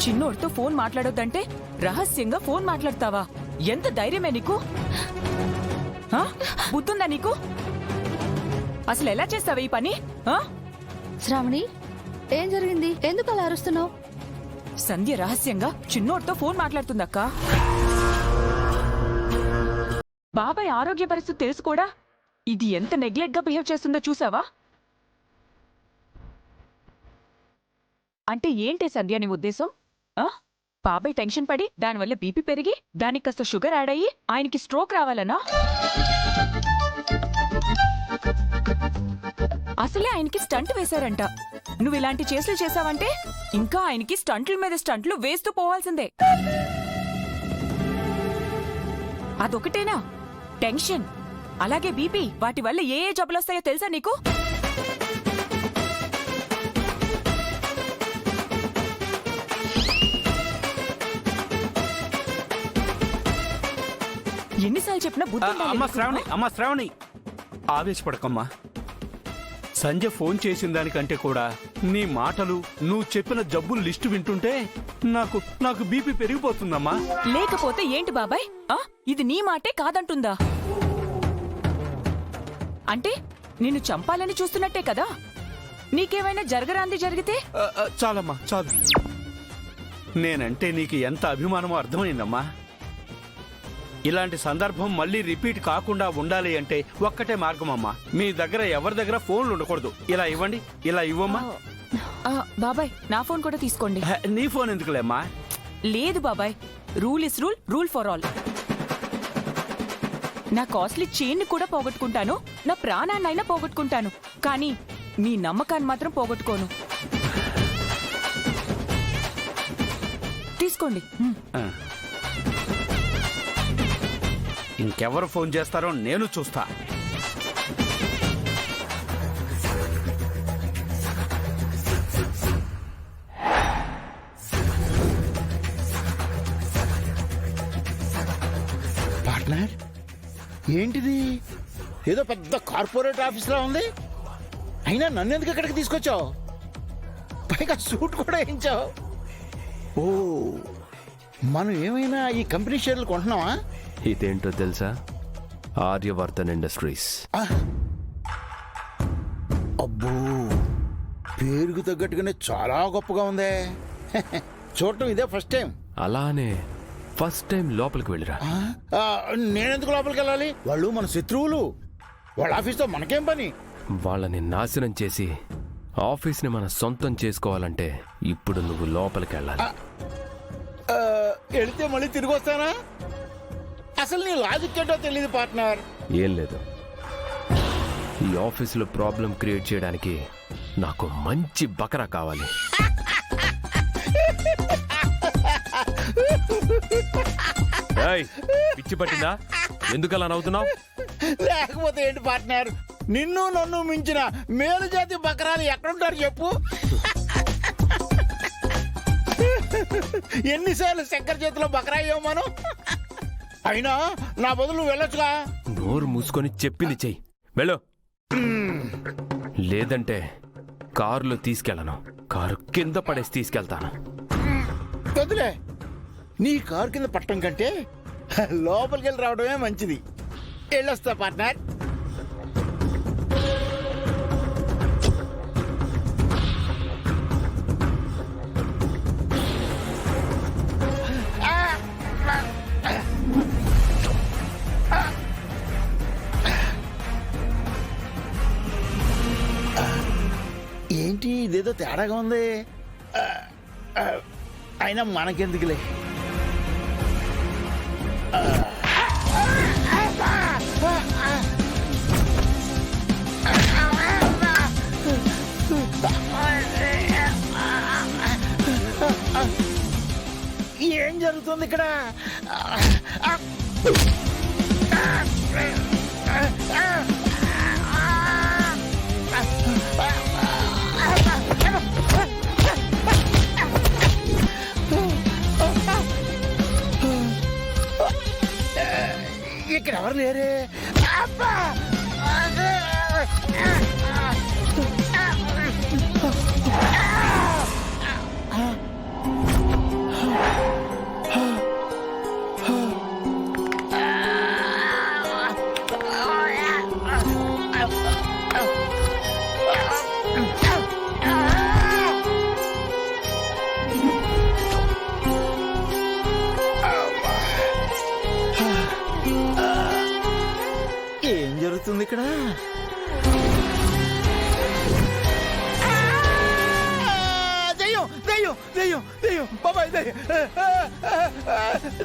చిన్నోడితో phone మాట్లాడొద్దంటే రహస్యంగా phone మాట్లాడతావా? ఎంత ధైర్యమే నీకు? బుద్ధుందా నీకు? అసలు ఎలా చేస్తావా ఈ పని? శ్రావణి, ఏం జరిగింది? ఎందుకు అలా అరుస్తున్నావు? సంధ్య రహస్యంగా చిన్నోడితో ఫోన్ మాట్లాడుతుందక్క. బాబాయ్ ఆరోగ్య పరిస్థితి తెలుసు కూడా ఇది ఎంత నెగ్లెక్ట్ గా బిహేవ్ చేస్తుందో చూసావా? అంటే ఏంటి సంధ్య నీ ఉద్దేశం? బాబాయ్ టెన్షన్ పడి దానివల్ల బీపీ పెరిగి దానికి కాస్త షుగర్ యాడ్ అయ్యి ఆయనకి స్ట్రోక్ రావాలనా? అసలే ఆయనకి స్టంట్ వేశారంట. నువ్వు ఇలాంటి చేష్టలు చేశావంటే ఇంకా ఆయనకి స్టంట్ల మీద స్టంట్లు వేస్తూ పోవాల్సిందే. అదొకటేనా టెన్షన్, అలాగే బీపీ, వాటి వల్ల ఏ ఏ జబ్బులొస్తాయో తెలుసా నీకు? ఎన్నిసార్లు చెప్పినా బుద్ధి అమ్మా శ్రావణి, ఆవేశపడకమ్మా. సంజయ్ ఫోన్ చేసిన దానికంటే కూడా నీ మాటలు, నువ్వు చెప్పిన జబ్బుల లిస్టు వింటుంటే నాకు బీపీ పెరిగిపోతుందమ్మా. లేకపోతే ఏంటి బాబాయ్? ఇది నీ మాటే కాదంటుందా? అంటే నిన్ను చంపాలని చూస్తున్నట్టే కదా? నీకేమైనా జరగరాంది జరిగితే? చాలమ్మా చాలు. నేనంటే నీకు ఎంత అభిమానమో అర్థమైందమ్మా. ఇలాంటి సందర్భం మళ్ళీ రిపీట్ కాకుండా ఉండాలి అంటే ఒక్కటే మార్గం అమ్మా. మీ దగ్గర ఎవరి దగ్గర ఫోన్లు ఉండకూడదు. ఇలా ఇవ్వండి, ఇలా ఇవ్వమ్మా. బాబాయ్ నా ఫోన్ కూడా తీసుకోండి. నీ ఫోన్ ఎందుకులేమ్మా? లేదు బాబాయ్, rule is rule, rule for all. నా కాస్ట్లీ చైన్ కూడా పోగొట్టుకుంటాను, నా ప్రాణాన్నైనా పోగొట్టుకుంటాను, కానీ మీ నమ్మకాన్ని మాత్రం పోగొట్టుకోను. తీసుకోండి. ఇంకెవరు ఫోన్ చేస్తారో నేను చూస్తా. పార్ట్నర్, ఏంటిది? ఏదో పెద్ద కార్పొరేట్ ఆఫీస్లా ఉంది. అయినా నన్ను ఎందుకు ఇక్కడికి తీసుకొచ్చావు? పైగా సూట్ కూడా వేయించావు. ఓ, మనం ఏమైనా ఈ కంపెనీ షేర్లు కొంటున్నావా? ఇదేంటో తెలుసా? ఆర్యవర్ధన్ ఇండస్ట్రీస్. అబ్బో, పేరుకు తగ్గట్టుగానే చాలా గొప్పగా ఉందే. చూడటం ఇదే ఫస్ట్ టైం. అలానే ఫస్ట్ టైం లోపలికి వెళ్ళిరా. నేనెందుకు లోపలికి వెళ్ళాలి? వాళ్ళు మన శత్రువులు. వాళ్ళ ఆఫీస్తో మనకేం పని? వాళ్ళని నాశనం చేసి ఆఫీస్ని మన సొంతం చేసుకోవాలంటే ఇప్పుడు నువ్వు లోపలికి వెళ్ళాలి. వెళితే మళ్ళీ తిరిగి వస్తానా? అసలు నీ లాజిక్ ఏంటో తెలియదు పార్ట్నర్. ఏం లేదు, ఈ ఆఫీసులో ప్రాబ్లం క్రియేట్ చేయడానికి నాకు మంచి బకరా కావాలి. పిచ్చి పట్టిందా? ఎందుకలా నవ్వుతున్నావు? లేకపోతే ఏంటి పార్ట్నర్, నిన్ను నన్ను మించిన మేలు జాతి బకరాలు ఎక్కడుంటారు చెప్పు? ఎన్నిసార్లు శంకర్ చేతిలో బకరా అయ్యావు మనం. అయినా నా బదులు వెళ్ళొచ్చుగా. నోరు మూసుకొని చెప్పింది చెయ్యి, వెళ్ళు. లేదంటే కారులో తీసుకెళ్ళను, కారు కింద పడేసి తీసుకెళ్తాను. వదిలే, నీ కారు కింద పట్టడం కంటే లోపలికి వెళ్ళి రావడమే మంచిది. వెళ్ళొస్తా పార్ట్నర్. ఏంటి ఇదేదో తేడాగా ఉంది? అయినా మనకెందుకులే. ఏం జరుగుతుంది ఇక్కడ? ఇక్కడ ఎవరు లేరే. అబ్బా,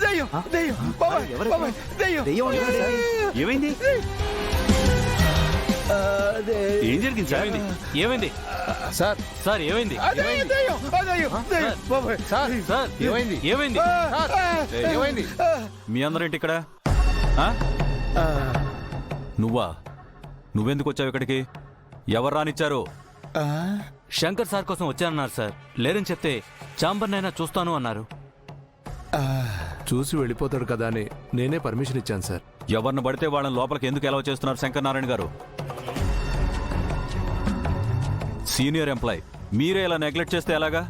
దయ్యం దయ్యం బాబాయ్ బాబాయ్ దయ్యం ఏమైంది ఏం జరిగింది సార్ ఏమైంది సార్ సార్ ఏమైంది దయ్యం దయ్యం దయ్యం దయ్యం బాబాయ్ సార్ సార్ ఏమైంది ఏమైంది ఏమైంది మీ అందరేంటి ఇక్కడ ఆ? నువ్వెందుకు వచ్చావు ఇక్కడికి ఎవరు రానిచ్చారు శంకర్ సార్ కోసం వచ్చానన్నారు సార్ లేరని చెప్తే చాంబర్నైనా చూస్తాను అన్నారు చూసి వెళ్ళిపోతాడు కదా అని నేనే పర్మిషన్ ఇచ్చాను సార్. ఎవరిని పడితే వాళ్ళని లోపలికి ఎందుకు ఎలా చేస్తున్నారు శంకర్ నారాయణ గారు? సీనియర్ ఎంప్లాయ్ మీరే ఇలా నెగ్లెక్ట్ చేస్తే ఎలాగా?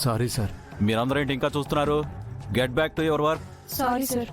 Sorry sir. మీరందరూ ఏంటి ఇంకా చూస్తున్నారు? Get back to your work. Sorry sir.